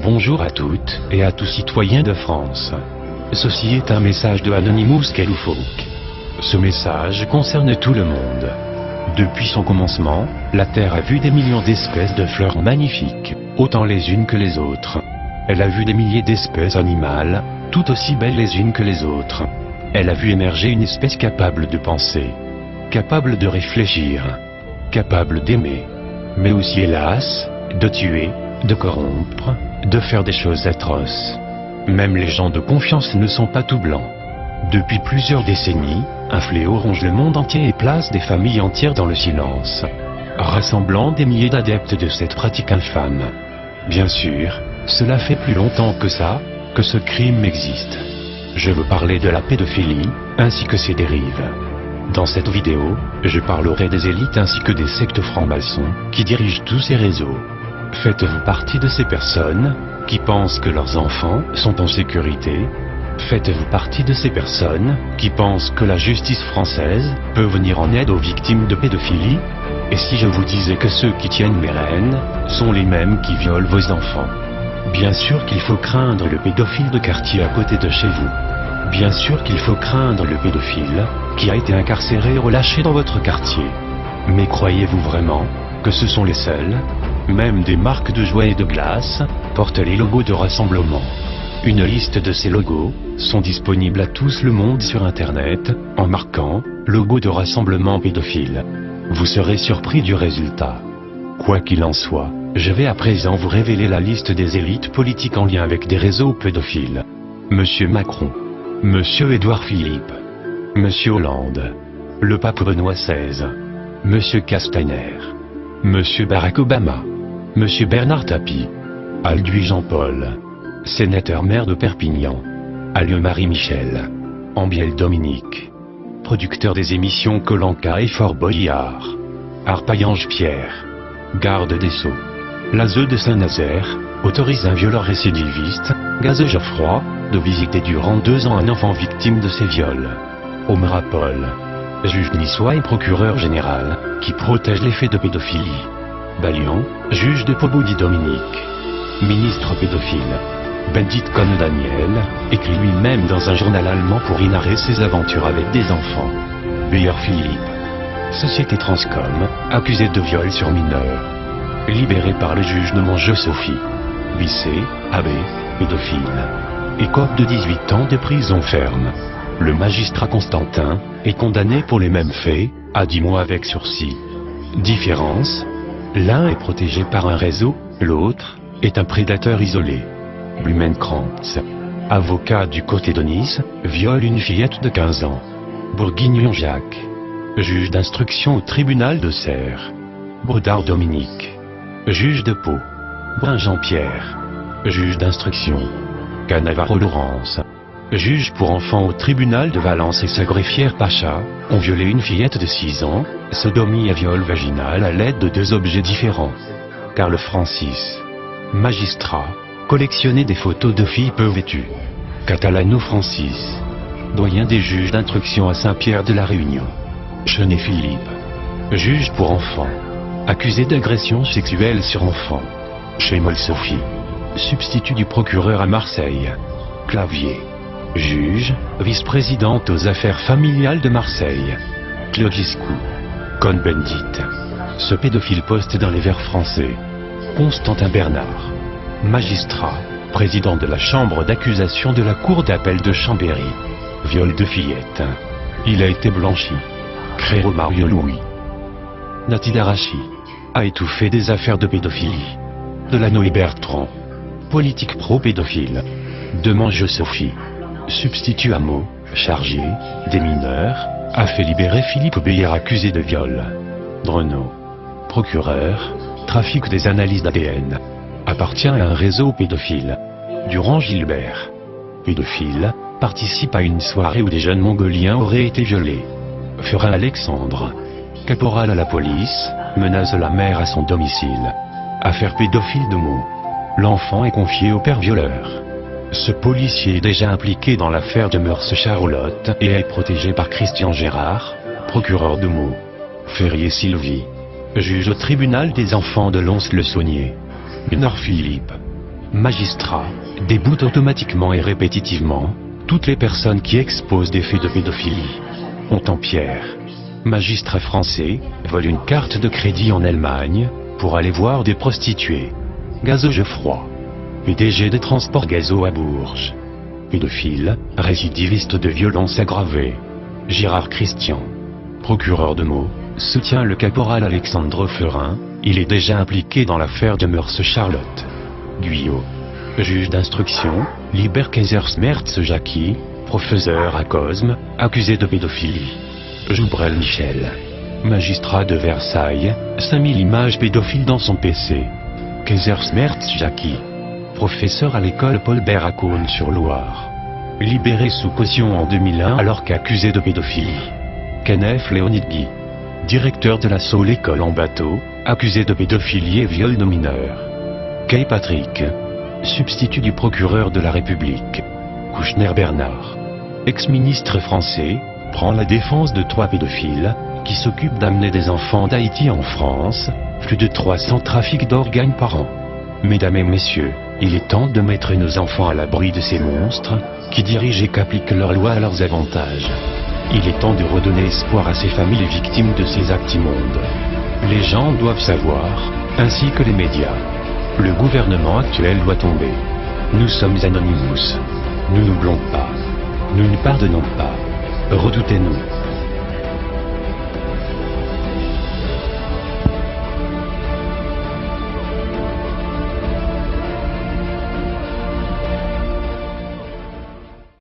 Bonjour à toutes et à tous citoyens de France. Ceci est un message de Anonymous Kelloufolk. Ce message concerne tout le monde. Depuis son commencement, la Terre a vu des millions d'espèces de fleurs magnifiques, autant les unes que les autres. Elle a vu des milliers d'espèces animales, tout aussi belles les unes que les autres. Elle a vu émerger une espèce capable de penser, capable de réfléchir, capable d'aimer, mais aussi hélas, de tuer, de corrompre, de faire des choses atroces. Même les gens de confiance ne sont pas tout blancs. Depuis plusieurs décennies, un fléau ronge le monde entier et place des familles entières dans le silence, rassemblant des milliers d'adeptes de cette pratique infâme. Bien sûr, cela fait plus longtemps que ça, que ce crime existe. Je veux parler de la pédophilie, ainsi que ses dérives. Dans cette vidéo, je parlerai des élites ainsi que des sectes francs-maçons, qui dirigent tous ces réseaux. Faites-vous partie de ces personnes, qui pensent que leurs enfants sont en sécurité? Faites-vous partie de ces personnes, qui pensent que la justice française peut venir en aide aux victimes de pédophilie? Et si je vous disais que ceux qui tiennent les rênes, sont les mêmes qui violent vos enfants? Bien sûr qu'il faut craindre le pédophile de quartier à côté de chez vous. Bien sûr qu'il faut craindre le pédophile, qui a été incarcéré et relâché dans votre quartier. Mais croyez-vous vraiment que ce sont les seuls? Même des marques de jouets et de glace portent les logos de rassemblement. Une liste de ces logos sont disponibles à tous le monde sur Internet, en marquant « logo de rassemblement pédophile ». Vous serez surpris du résultat. Quoi qu'il en soit, je vais à présent vous révéler la liste des élites politiques en lien avec des réseaux pédophiles. Monsieur Macron, Monsieur Édouard Philippe, Monsieur Hollande, le pape Benoît XVI, Monsieur Castaner, Monsieur Barack Obama, Monsieur Bernard Tapie, Alduy Jean-Paul, sénateur maire de Perpignan, Alliot-Marie Michel, Ambiel Dominique, producteur des émissions Koh-Lanta et Fort Boyard, Arpaillange Pierre, garde des Sceaux, Lazeux de Saint-Nazaire, autorise un violeur récidiviste, Gazeux Geoffroy, de visiter durant 2 ans un enfant victime de ses viols. Omra Paul, juge niçois et procureur général, qui protège les faits de pédophilie. Balian, juge de Pobodi Dominique, ministre pédophile. Bendit Cohn-Daniel, écrit lui-même dans un journal allemand pour y narrer ses aventures avec des enfants. Beyer Philippe, société Transcom, accusée de viol sur mineurs. Libéré par le juge de Montjeu-Sophie. Bissé, abbé, pédophile. Écope de 18 ans de prison ferme. Le magistrat Constantin est condamné pour les mêmes faits, à 10 mois avec sursis. Différence: l'un est protégé par un réseau, l'autre est un prédateur isolé. Blumenkrantz, avocat du côté de Nice, viole une fillette de 15 ans. Bourguignon Jacques, juge d'instruction au tribunal de Serres. Brodard Dominique, juge de Pau. Brun Jean-Pierre, juge d'instruction. Cannavaro Laurence, juge pour enfants au tribunal de Valence et sa greffière Pacha, ont violé une fillette de 6 ans, sodomie à viol vaginal à l'aide de 2 objets différents. Carl Francis, magistrat, collectionner des photos de filles peu vêtues. Catalano Francis, doyen des juges d'instruction à Saint-Pierre de la Réunion. Chenet Philippe, juge pour enfants, accusé d'agression sexuelle sur enfants. Chémol Sophie, substitut du procureur à Marseille. Clavier, juge, vice-présidente aux affaires familiales de Marseille. Claudiscu, Cohn-Bendit, ce pédophile poste dans les Verts français. Constantin Bernard, magistrat, président de la chambre d'accusation de la cour d'appel de Chambéry. Viol de fillette. Il a été blanchi. Créro Mario Louis. Nati Darachi a étouffé des affaires de pédophilie. Delano et Bertrand, politique pro-pédophile. Demange Sophie, substitut à Meaux, chargé des mineurs, a fait libérer Philippe Beyer accusé de viol. Drenot, procureur, trafic des analyses d'ADN. Appartient à un réseau pédophile. Durand Gilbert, pédophile, participe à une soirée où des jeunes mongoliens auraient été violés. Furin Alexandre, caporal à la police, menace la mère à son domicile. Affaire pédophile de Meaux. L'enfant est confié au père violeur. Ce policier est déjà impliqué dans l'affaire de Meurs-Charlotte et est protégé par Christian Gérard, procureur de Meaux. Ferrier Sylvie, juge au tribunal des enfants de Lons-le-Saunier. Gunnar Philippe, Magistrats déboutent automatiquement et répétitivement toutes les personnes qui exposent des faits de pédophilie. Hontan-Pierre, magistrat français, vole une carte de crédit en Allemagne pour aller voir des prostituées. Gazo Geoffroy, PDG des transports Gazo à Bourges. Pédophile, récidiviste de violences aggravées. Girard Christian, procureur de Meaux, soutient le caporal Alexandre Fleurin, il est déjà impliqué dans l'affaire de Meurs Charlotte. Guyot, juge d'instruction, libère Kaisersmerz Jackie, professeur à Cosme, accusé de pédophilie. Joubrel Michel, magistrat de Versailles, 5000 images pédophiles dans son PC. Kaisersmerz Jackie, professeur à l'école Paul Bert à Cosne-sur-Loire. Libéré sous caution en 2001 alors qu'accusé de pédophilie. Kenneth Léonid Guy, directeur de la Saule école en bateau, accusé de pédophilie et viol de mineurs. Kay Patrick, substitut du procureur de la République. Kouchner Bernard, ex-ministre français, prend la défense de 3 pédophiles, qui s'occupent d'amener des enfants d'Haïti en France, plus de 300 trafics d'organes par an. Mesdames et messieurs, il est temps de mettre nos enfants à l'abri de ces monstres, qui dirigent et qu'appliquent leurs lois à leurs avantages. Il est temps de redonner espoir à ces familles victimes de ces actes immondes. Les gens doivent savoir, ainsi que les médias. Le gouvernement actuel doit tomber. Nous sommes Anonymous. Nous n'oublions pas. Nous ne pardonnons pas. Redoutez-nous.